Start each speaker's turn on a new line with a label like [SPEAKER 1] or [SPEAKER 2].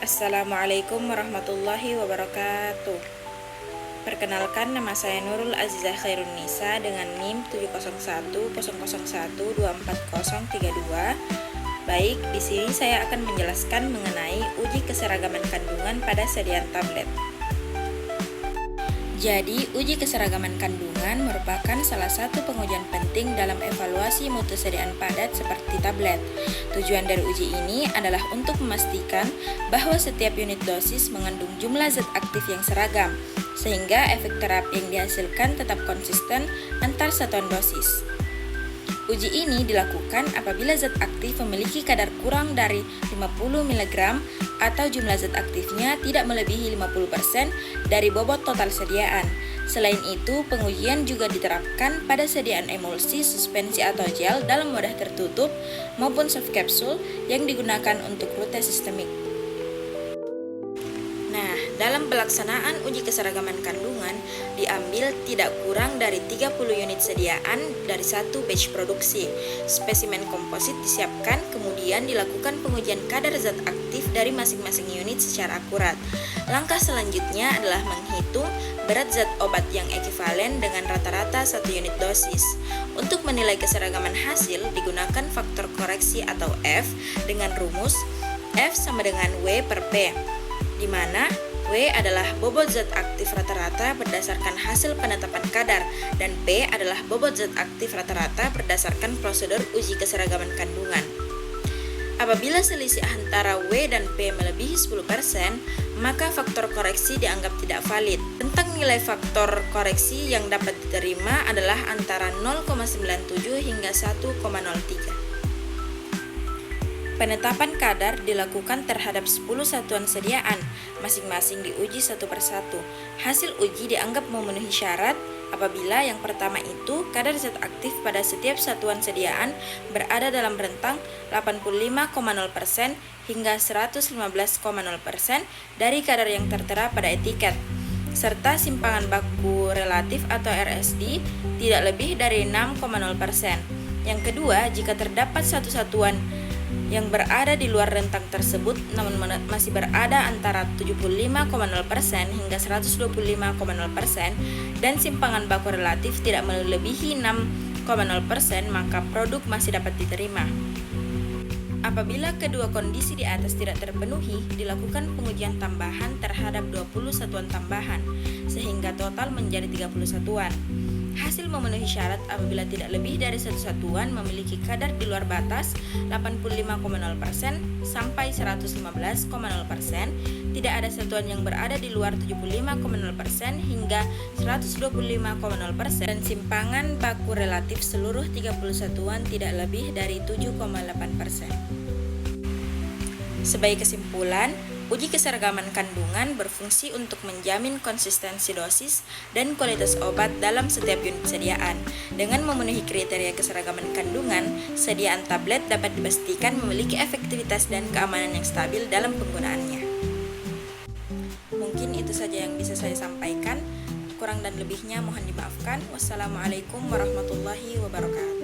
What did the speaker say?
[SPEAKER 1] Assalamualaikum warahmatullahi wabarakatuh. Perkenalkan, nama saya Nurul Azizah Khairun Nisa dengan NIM 70100124032. Baik, di sini saya akan menjelaskan mengenai uji keseragaman kandungan pada sediaan tablet. Jadi, uji keseragaman kandungan merupakan salah satu pengujian penting dalam evaluasi mutu sediaan padat seperti tablet. Tujuan dari uji ini adalah untuk memastikan bahwa setiap unit dosis mengandung jumlah zat aktif yang seragam, sehingga efek terapi yang dihasilkan tetap konsisten antar satuan dosis. Uji ini dilakukan apabila zat aktif memiliki kadar kurang dari 50 mg atau jumlah zat aktifnya tidak melebihi 50% dari bobot total sediaan. Selain itu, pengujian juga diterapkan pada sediaan emulsi, suspensi atau gel dalam wadah tertutup maupun soft capsule yang digunakan untuk rute sistemik. Nah, dalam pelaksanaan uji keseragaman kandungan diambil tidak kurang dari 30 unit sediaan dari satu batch produksi. Spesimen komposit disiapkan, kemudian dilakukan pengujian kadar zat aktif dari masing-masing unit secara akurat. Langkah selanjutnya adalah menghitung berat zat obat yang ekivalen dengan rata-rata satu unit dosis. Untuk menilai keseragaman hasil digunakan faktor koreksi atau F dengan rumus F sama dengan W per P, di mana W adalah bobot zat aktif rata-rata berdasarkan hasil penetapan kadar dan P adalah bobot zat aktif rata-rata berdasarkan prosedur uji keseragaman kandungan. Apabila selisih antara W dan P melebihi 10%, maka faktor koreksi dianggap tidak valid. Tentang nilai faktor koreksi yang dapat diterima adalah antara 0,97 hingga 1,03. Penetapan kadar dilakukan terhadap 10 satuan sediaan, masing-masing diuji satu persatu. Hasil uji dianggap memenuhi syarat apabila yang pertama itu kadar zat aktif pada setiap satuan sediaan berada dalam rentang 85,0% hingga 115,0% dari kadar yang tertera pada etiket, serta simpangan baku relatif atau RSD tidak lebih dari 6,0%. Yang kedua, jika terdapat satu satuan yang berada di luar rentang tersebut namun masih berada antara 75,0% hingga 125,0% dan simpangan baku relatif tidak melebihi 6,0%, maka produk masih dapat diterima. Apabila kedua kondisi di atas tidak terpenuhi, dilakukan pengujian tambahan terhadap 20 satuan tambahan sehingga total menjadi 30 satuan. Hasil memenuhi syarat apabila tidak lebih dari satu satuan memiliki kadar di luar batas 85,0% sampai 115,0%, tidak ada satuan yang berada di luar 75,0% hingga 125,0% dan simpangan baku relatif seluruh 30 satuan tidak lebih dari 7,8%. Sebagai kesimpulan, uji keseragaman kandungan berfungsi untuk menjamin konsistensi dosis dan kualitas obat dalam setiap unit sediaan. Dengan memenuhi kriteria keseragaman kandungan, sediaan tablet dapat dipastikan memiliki efektivitas dan keamanan yang stabil dalam penggunaannya. Mungkin itu saja yang bisa saya sampaikan. Kurang dan lebihnya mohon dimaafkan. Wassalamualaikum warahmatullahi wabarakatuh.